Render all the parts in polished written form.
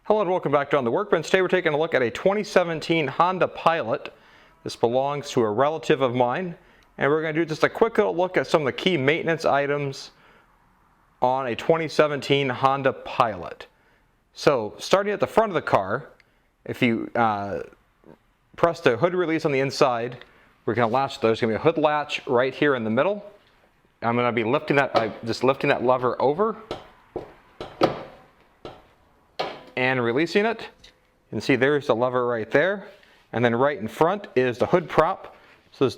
Hello and welcome back to On the Workbench. Today we're taking a look at a 2017 Honda Pilot. This belongs to a relative of mine, and we're going to do just a quick little look at some of the key maintenance items on a 2017 Honda Pilot. So starting at the front of the car, if you press the hood release on the inside, we're going to latch. There's going to be a hood latch right here in the middle. I'm going to be lifting that by just lifting that lever over and releasing it. You can see there's the lever right there, and then right in front is the hood prop. So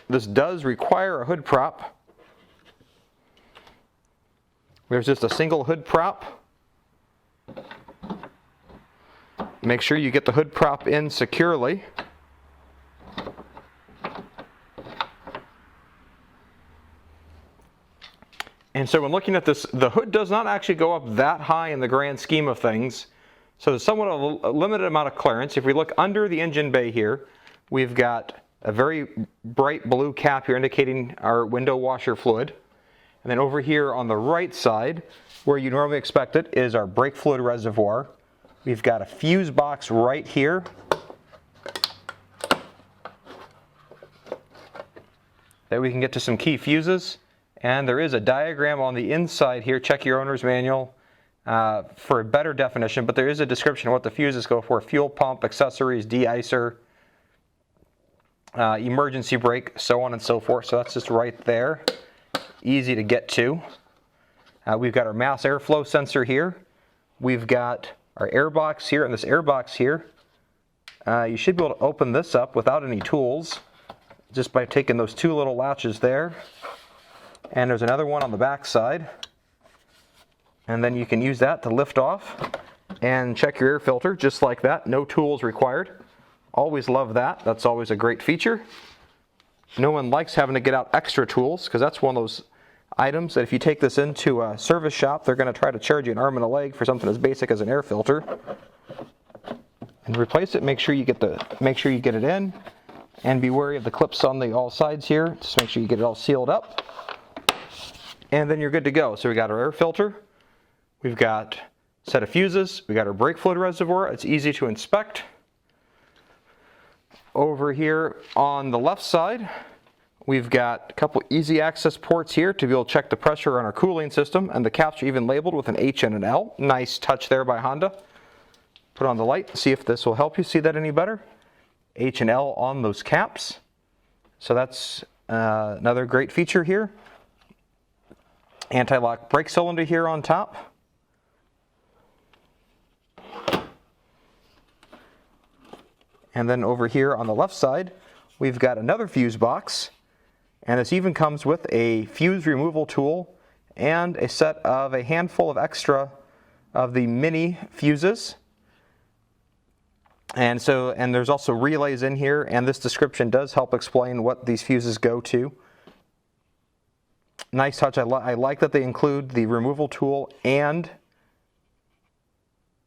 this does require a hood prop. There's just a single hood prop. Make sure you get the hood prop in securely. And so when looking at this, the hood does not actually go up that high in the grand scheme of things. So there's somewhat of a limited amount of clearance. If we look under the engine bay here, we've got a very bright blue cap here indicating our window washer fluid. And then over here on the right side, where you normally expect it, is our brake fluid reservoir. We've got a fuse box right here. That we can get to some key fuses. And there is a diagram on the inside here. Check your owner's manual for a better definition, but there is a description of what the fuses go for: fuel pump, accessories, de-icer, emergency brake, so on and so forth. So that's just right there, easy to get to. We've got our mass airflow sensor here. We've got our air box here, and this air box here, you should be able to open this up without any tools, just by taking those two little latches there. And there's another one on the back side. And then you can use that to lift off and check your air filter just like that. No tools required. Always love that. That's always a great feature. No one likes having to get out extra tools, because that's one of those items that if you take this into a service shop, they're going to try to charge you an arm and a leg for something as basic as an air filter. And replace it. Make sure you get it in, and be wary of the clips on all sides here. Just make sure you get it all sealed up. And then you're good to go. So we got our air filter, we've got a set of fuses, we got our brake fluid reservoir. It's easy to inspect. Over here on the left side, we've got a couple easy access ports here to be able to check the pressure on our cooling system, and the caps are even labeled with an H and an L. Nice touch there by Honda. Put on the light, see if this will help you see that any better. H and L on those caps. So that's another great feature here. Anti-lock brake cylinder here on top. And then over here on the left side, we've got another fuse box. And this even comes with a fuse removal tool and a set of a handful of extra of the mini fuses. And there's also relays in here, and this description does help explain what these fuses go to. Nice touch. I like that they include the removal tool and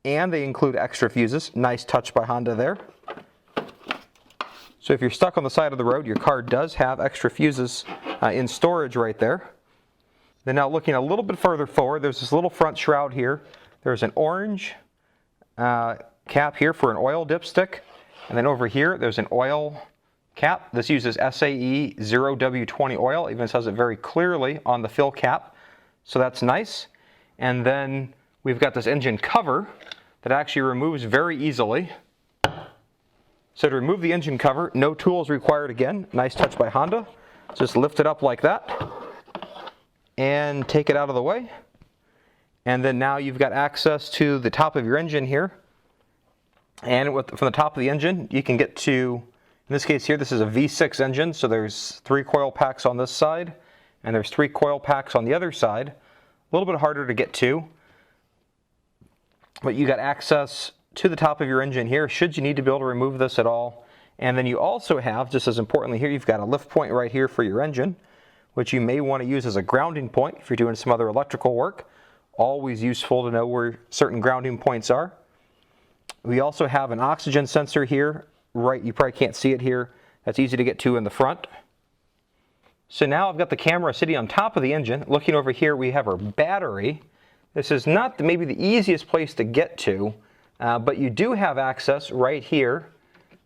they include extra fuses. Nice touch by Honda there. So if you're stuck on the side of the road, your car does have extra fuses in storage right there. Then now looking a little bit further forward, there's this little front shroud here. There's an orange cap here for an oil dipstick. And then over here, there's an oil cap. This uses SAE 0W20 oil. It even says it very clearly on the fill cap. So that's nice. And then we've got this engine cover that actually removes very easily. So to remove the engine cover, no tools required again. Nice touch by Honda. Just lift it up like that and take it out of the way. And then now you've got access to the top of your engine here. And from the top of the engine, you can get to, in this case here, this is a V6 engine, so there's 3 coil packs on this side, and there's 3 coil packs on the other side. A little bit harder to get to, but you got access to the top of your engine here, should you need to be able to remove this at all. And then you also have, just as importantly here, you've got a lift point right here for your engine, which you may want to use as a grounding point if you're doing some other electrical work. Always useful to know where certain grounding points are. We also have an oxygen sensor here. Right, you probably can't see it here. That's easy to get to in the front. So now I've got the camera sitting on top of the engine. Looking over here, we have our battery. This is not maybe the easiest place to get to, but you do have access right here.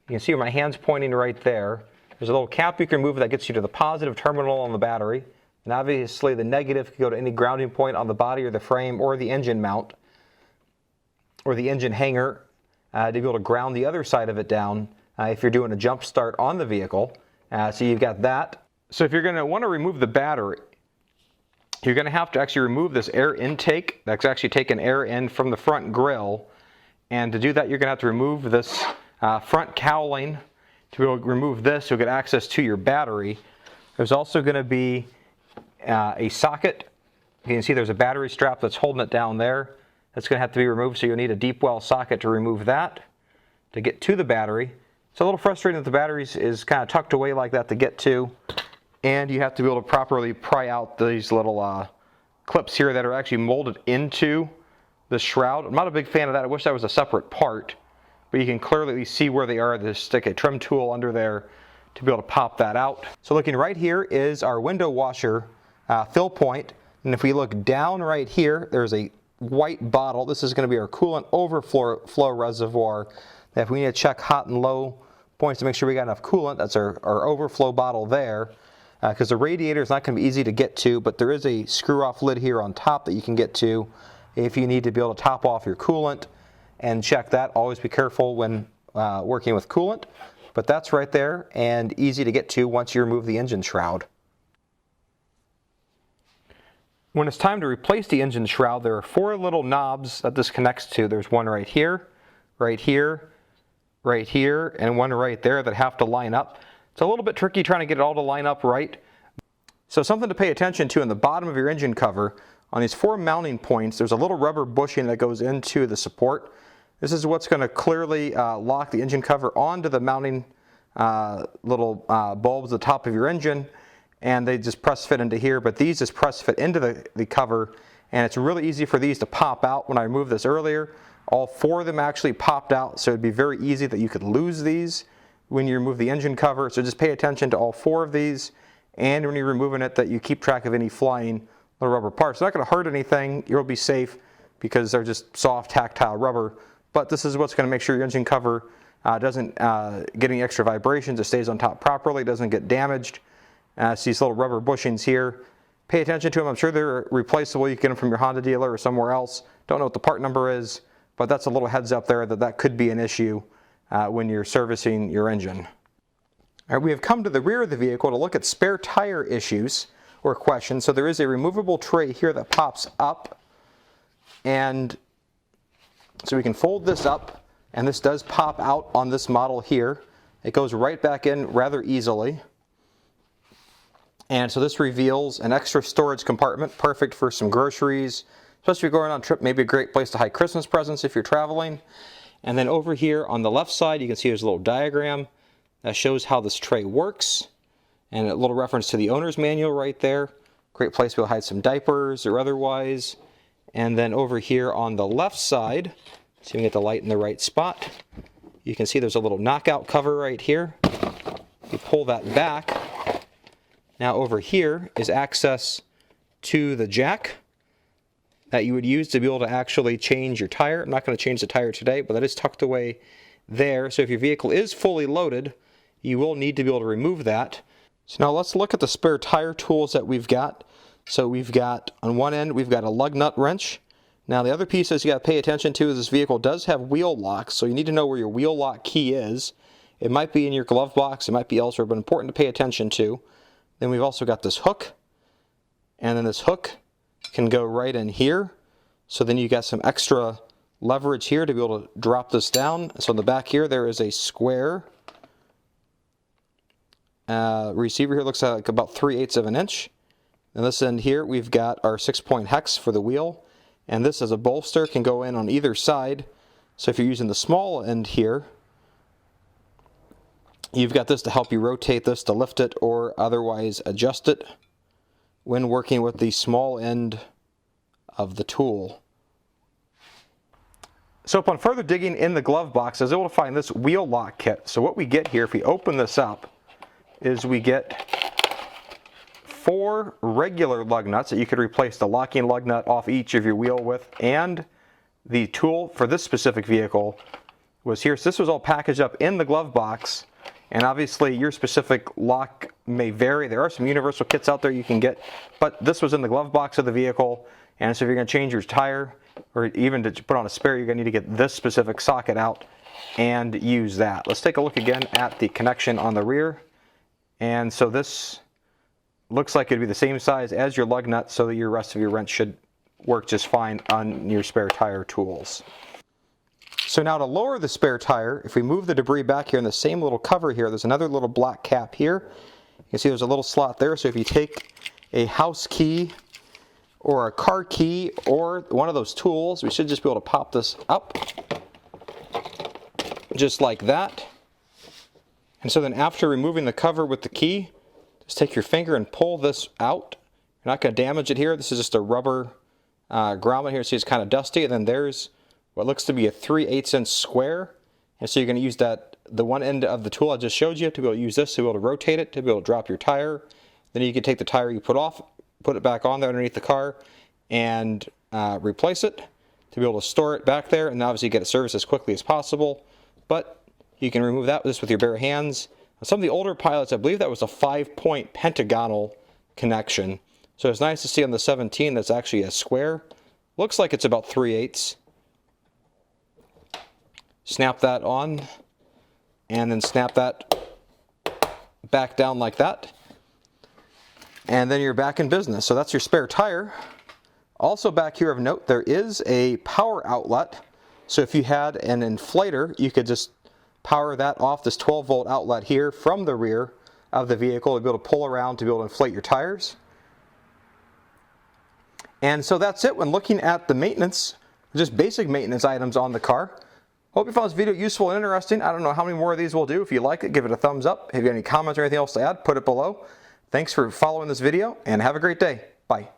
You can see where my hand's pointing right there. There's a little cap you can remove that gets you to the positive terminal on the battery. And obviously the negative can go to any grounding point on the body or the frame or the engine mount or the engine hanger to be able to ground the other side of it down if you're doing a jump start on the vehicle. So you've got that. So if you're going to want to remove the battery, you're going to have to actually remove this air intake that's actually taking air in from the front grille. And to do that, you're going to have to remove this front cowling. To be able to remove this, you'll get access to your battery. There's also going to be a socket. You can see there's a battery strap that's holding it down there. That's going to have to be removed, so you'll need a deep well socket to remove that to get to the battery. It's a little frustrating that the battery is kind of tucked away like that to get to, and you have to be able to properly pry out these little clips here that are actually molded into the shroud. I'm not a big fan of that. I wish that was a separate part, but you can clearly see where they are. There's stick a trim tool under there to be able to pop that out. So looking right here is our window washer fill point, and if we look down right here, there's a white bottle. This is going to be our coolant overflow reservoir. If we need to check hot and low points to make sure we got enough coolant, that's our overflow bottle there. Because the radiator is not going to be easy to get to, but there is a screw off lid here on top that you can get to if you need to be able to top off your coolant and check that. Always be careful when working with coolant, but that's right there and easy to get to once you remove the engine shroud. When it's time to replace the engine shroud, there are 4 little knobs that this connects to. There's one right here, right here, right here, and one right there that have to line up. It's a little bit tricky trying to get it all to line up right. So something to pay attention to in the bottom of your engine cover, on these 4 mounting points, there's a little rubber bushing that goes into the support. This is what's going to clearly lock the engine cover onto the mounting little bulbs at the top of your engine, and they just press fit into here, but these just press fit into the cover, and it's really easy for these to pop out. When I removed this earlier, all 4 of them actually popped out, so it'd be very easy that you could lose these when you remove the engine cover. So just pay attention to all 4 of these, and when you're removing it, that you keep track of any flying little rubber parts. It's not going to hurt anything. You'll be safe because they're just soft, tactile rubber, but this is what's going to make sure your engine cover doesn't get any extra vibrations. It stays on top properly, doesn't get damaged. See these little rubber bushings here. Pay attention to them. I'm sure they're replaceable. You can get them from your Honda dealer or somewhere else. Don't know what the part number is, but that's a little heads up there that could be an issue when you're servicing your engine. All right, we have come to the rear of the vehicle to look at spare tire issues or questions. So there is a removable tray here that pops up, and so we can fold this up, and this does pop out on this model here. It goes right back in rather easily. And so this reveals an extra storage compartment, perfect for some groceries, especially if you're going on a trip, maybe a great place to hide Christmas presents if you're traveling. And then over here on the left side, you can see there's a little diagram that shows how this tray works, and a little reference to the owner's manual right there. Great place to hide some diapers or otherwise. And then over here on the left side, so you can get the light in the right spot, you can see there's a little knockout cover right here. You pull that back. Now over here is access to the jack that you would use to be able to actually change your tire. I'm not going to change the tire today, but that is tucked away there. So if your vehicle is fully loaded, you will need to be able to remove that. So now let's look at the spare tire tools that we've got. So we've got, on one end, we've got a lug nut wrench. Now the other pieces you got to pay attention to is this vehicle does have wheel locks, so you need to know where your wheel lock key is. It might be in your glove box, it might be elsewhere, but important to pay attention to. Then we've also got this hook, and then this hook can go right in here. So then you got some extra leverage here to be able to drop this down. So in the back here, there is a square receiver here. Looks like about 3/8 of an inch. And this end here, we've got our 6-point hex for the wheel. And this as a bolster can go in on either side. So if you're using the small end here, you've got this to help you rotate this to lift it or otherwise adjust it when working with the small end of the tool. So upon further digging in the glove box, I was able to find this wheel lock kit. So what we get here, if we open this up, is we get 4 regular lug nuts that you could replace the locking lug nut off each of your wheel with, and the tool for this specific vehicle was here. So this was all packaged up in the glove box, and obviously your specific lock may vary. There are some universal kits out there you can get, but this was in the glove box of the vehicle. And so if you're going to change your tire, or even to put on a spare, you're going to need to get this specific socket out and use that. Let's take a look again at the connection on the rear. And so this looks like it'd be the same size as your lug nut, so that your rest of your wrench should work just fine on your spare tire tools. So now to lower the spare tire, if we move the debris back here in the same little cover here, there's another little black cap here. You can see there's a little slot there, so if you take a house key or a car key or one of those tools, we should just be able to pop this up just like that. And so then after removing the cover with the key, just take your finger and pull this out. You're not going to damage it here. This is just a rubber grommet here, so it's kind of dusty. And then there's what looks to be a 3/8" square. And so you're going to use that, the one end of the tool I just showed you, to be able to use this to be able to rotate it, to be able to drop your tire. Then you can take the tire you put off, put it back on there underneath the car, and replace it, to be able to store it back there, and obviously get it serviced as quickly as possible. But you can remove that just with your bare hands. Some of the older pilots, I believe that was a 5-point pentagonal connection. So it's nice to see on the 17 that's actually a square. Looks like it's about 3/8. Snap that on, and then snap that back down like that. And then you're back in business. So that's your spare tire. Also back here of note, there is a power outlet. So if you had an inflator, you could just power that off this 12-volt outlet here from the rear of the vehicle to be able to pull around to be able to inflate your tires. And so that's it when looking at the maintenance, just basic maintenance items on the car. Hope you found this video useful and interesting. I don't know how many more of these we'll do. If you like it, give it a thumbs up. If you have any comments or anything else to add, put it below. Thanks for following this video, and have a great day. Bye.